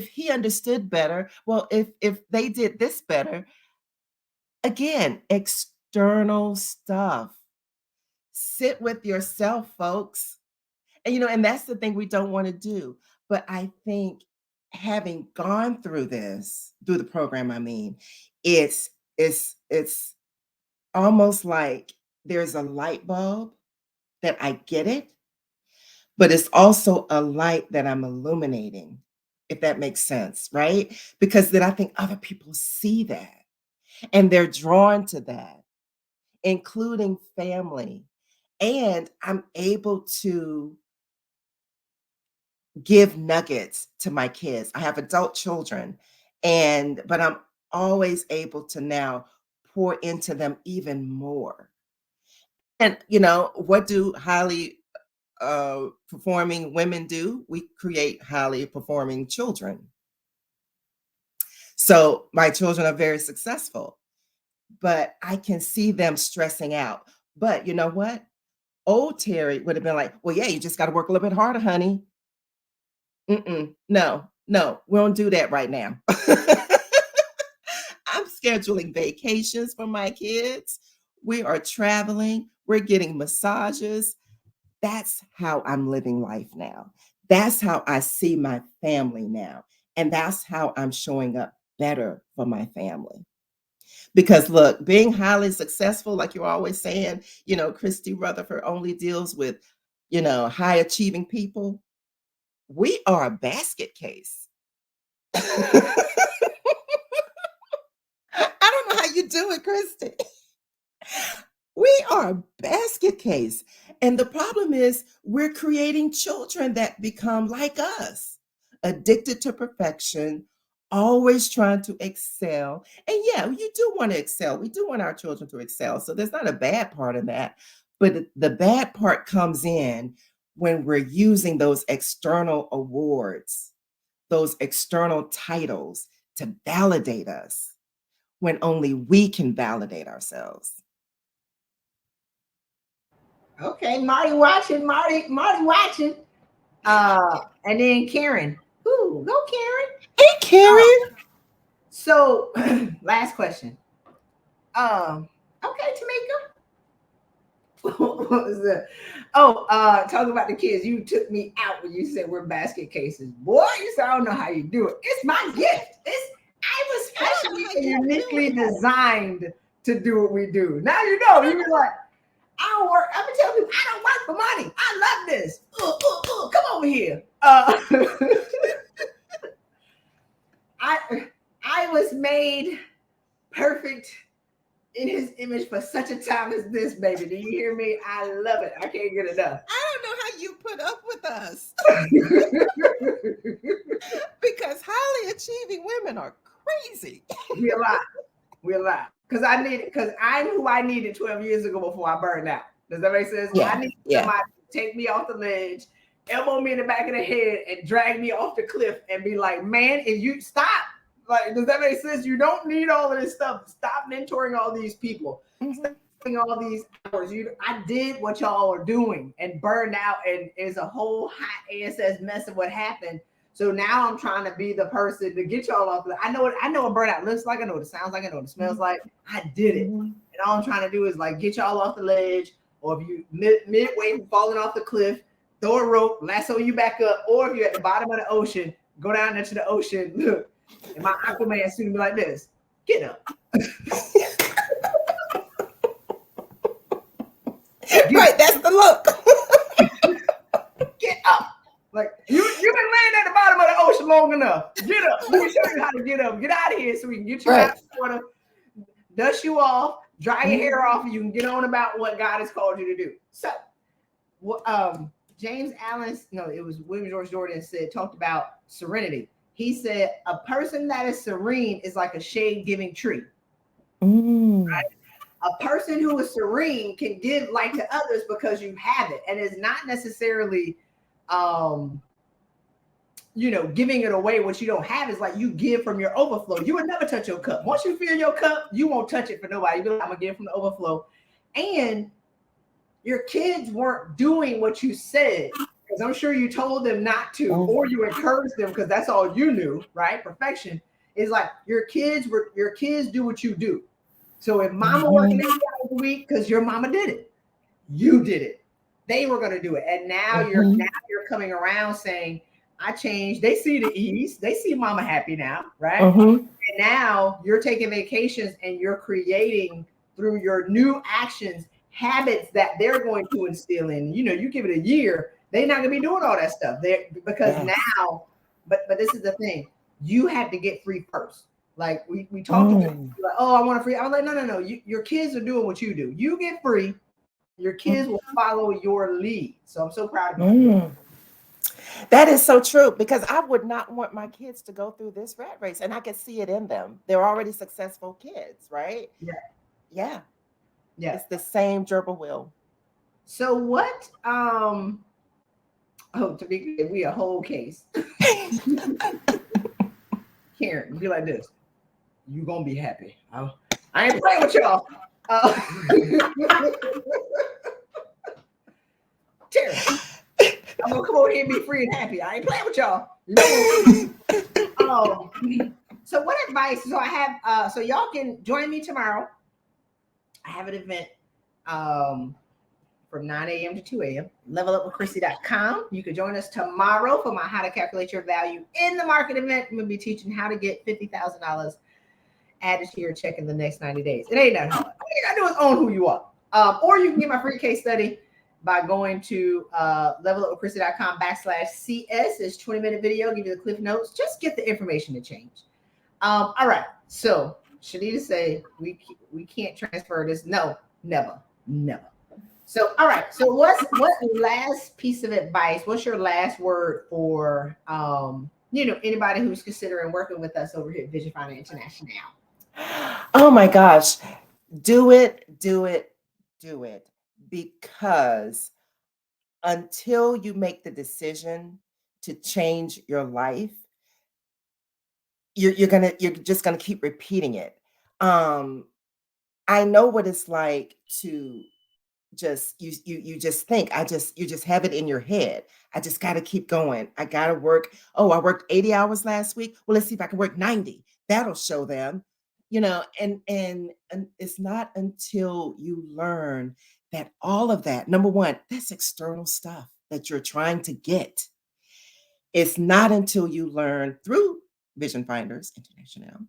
he understood better, well, if they did this better, again, external stuff. Sit with yourself, folks. And that's the thing we don't want to do. But I think having gone through the program, I mean, it's almost like there's a light bulb that I get it, but it's also a light that I'm illuminating, if that makes sense, right? Because then I think other people see that and they're drawn to that, including family. And I'm able to give nuggets to my kids. I have adult children, but I'm always able to now pour into them even more. And, what do highly performing women do? We create highly performing children. So my children are very successful, but I can see them stressing out. But you know what? Old Teri would have been like, well, yeah, you just got to work a little bit harder, honey. No, we don't do that right now. I'm scheduling vacations for my kids. We are traveling. We're getting massages. That's how I'm living life now. That's how I see my family now. And that's how I'm showing up better for my family. Because look, being highly successful, like you're always saying, Christy Rutherford only deals with, high achieving people. We are a basket case. I don't know how you do it, Christy. We are a basket case. And the problem is we're creating children that become like us, addicted to perfection, always trying to excel. And yeah, you do want to excel. We do want our children to excel. So there's not a bad part of that. But the bad part comes in when we're using those external awards, those external titles to validate us when only we can validate ourselves. Okay, Marty watching. And then Karen. Ooh, go Karen. Hey, Karen. So last question. Okay, Tamika. What was that? Oh, talking about the kids. You took me out when you said we're basket cases. Boy, you said I don't know how you do it. It's my gift. I was specially and uniquely designed to do what we do. Now you know. You were like, I don't work. I'm gonna tell people I don't work for money. I love this. Come over here. I was made perfect in his image for such a time as this, baby. Do you hear me? I love it. I can't get enough. I don't know how you put up with us. Because highly achieving women are crazy. We're a lot. Because I knew who I needed 12 years ago before I burned out. Does that make sense? Yeah, I need somebody to take me off the ledge, elbow me in the back of the head, and drag me off the cliff and be like, man, and you stop. Like, does that make sense? You don't need all of this stuff. Stop mentoring all these people. Stop doing all these hours. I did what y'all are doing and burned out, and it's a whole hot ASS mess of what happened. So now I'm trying to be the person to get y'all off. I know what burnout looks like. I know what it sounds like. I know what it smells like. I did it. And all I'm trying to do is like get y'all off the ledge, or if you midway from falling off the cliff, throw a rope, lasso you back up, or if you're at the bottom of the ocean, go down there to the ocean. Look, and my Aquaman suit be like this. Get up. Right, that's the look. Get up. Like you've been laying at the bottom of the ocean long enough. Get up. Let me show you how to get up. Get out of here so we can get you out of the water, dust you off, dry your hair off, and you can get on about what God has called you to do. So, James Allen, it was William George Jordan talked about serenity. He said a person that is serene is like a shade-giving tree. Right? A person who is serene can give light to others because you have it, and it's not necessarily giving it away. What you don't have is like you give from your overflow. You would never touch your cup. Once you fill your cup, you won't touch it for nobody. You'll be like, I'm gonna give from the overflow. And your kids weren't doing what you said, because I'm sure you told them not to, or you encouraged them because that's all you knew, right? Perfection is like your kids do what you do. So if mama working 8 hours a week because your mama did it, you did it. They were gonna do it, and now you're coming around saying, I changed. They see the ease. They see mama happy now, right? And now you're taking vacations and you're creating through your new actions habits that they're going to instill in. You give it a year, they're not gonna be doing all that stuff. Now, but this is the thing. You had to get free first. Like we talked about, like, oh, I want to free. I was like, no. Your kids are doing what you do. You get free. Your kids will follow your lead. So I'm so proud of you. That is so true, because I would not want my kids to go through this rat race, and I can see it in them. They're already successful kids, right? Yeah. Yeah. Yeah. It's the same gerbil wheel. So what? Oh, to be clear, we a whole case. Karen, be like this. You gonna be happy. I ain't playing with y'all. Terry, I'm gonna come over here and be free and happy. I ain't playing with y'all. So what advice? So I have so y'all can join me tomorrow. I have an event from 9 a.m. to 2 a.m. Levelupwithchristy.com. You can join us tomorrow for my How to Calculate Your Value in the Market event. I'm gonna be teaching how to get $50,000 added to your check in the next 90 days. It ain't that hard. All you gotta do is own who you are. Or you can get my free case study by going to levelupwithchristy.com/CS. It's 20-minute video, give you the cliff notes. Just get the information to change. All right. So Shanita say we can't transfer this. No, never. So all right. So what last piece of advice? What's your last word for anybody who's considering working with us over here at Vision Finder International? Oh my gosh. Do it. Because until you make the decision to change your life, you're just gonna keep repeating it. I know what it's like to just you just think you just have it in your head. I just got to keep going. I got to work. Oh, I worked 80 hours last week. Well, let's see if I can work 90. That'll show them, and it's not until you learn that all of that, number one, that's external stuff that you're trying to get. It's not until you learn through Vision Finders International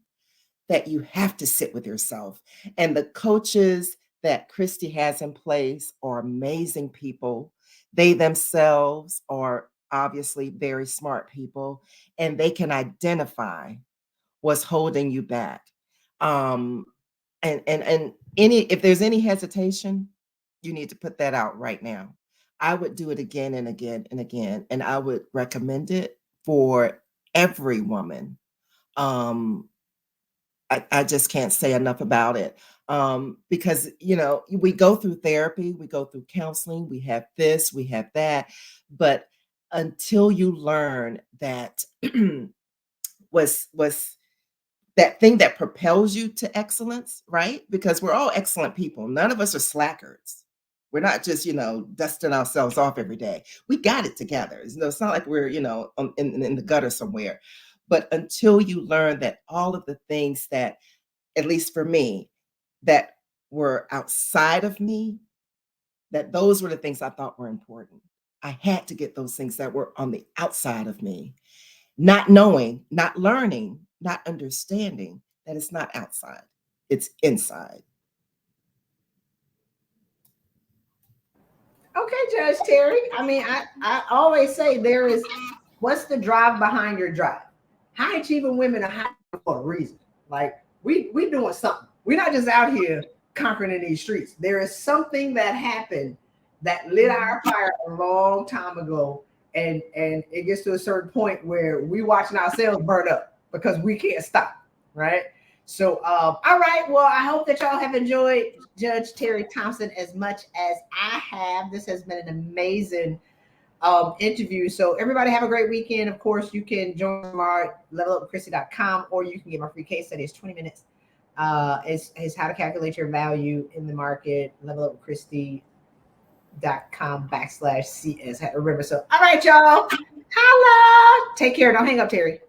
that you have to sit with yourself. And the coaches that Christy has in place are amazing people. They themselves are obviously very smart people, and they can identify what's holding you back. And any if there's any hesitation, you need to put that out right now. I would do it again and again and again, and I would recommend it for every woman. Um, I just can't say enough about it. Because, we go through therapy, we go through counseling, we have this, we have that. But until you learn that was that thing that propels you to excellence, right? Because we're all excellent people. None of us are slackers. We're not just, dusting ourselves off every day. We got it together. It's not like we're, in the gutter somewhere. But until you learn that all of the things that, at least for me, that were outside of me, that those were the things I thought were important. I had to get those things that were on the outside of me, not knowing, not learning, not understanding that it's not outside, it's inside. Okay, Judge Terry. I mean, I always say what's the drive behind your drive? High achieving women are high for a reason. Like we doing something. We're not just out here conquering in these streets. There is something that happened that lit our fire a long time ago. And it gets to a certain point where we watching ourselves burn up because we can't stop. Right. So, all right. Well, I hope that y'all have enjoyed Judge Teri Thompson as much as I have. This has been an amazing interview. So everybody have a great weekend. Of course, you can join tomorrow at levelupwithchristy.com, or you can get my free case study. It's 20 minutes. It's how to calculate your value in the market. Levelupwithchristy.com/CS. Remember. So, all right, y'all. Holla. Take care. Don't hang up, Terry.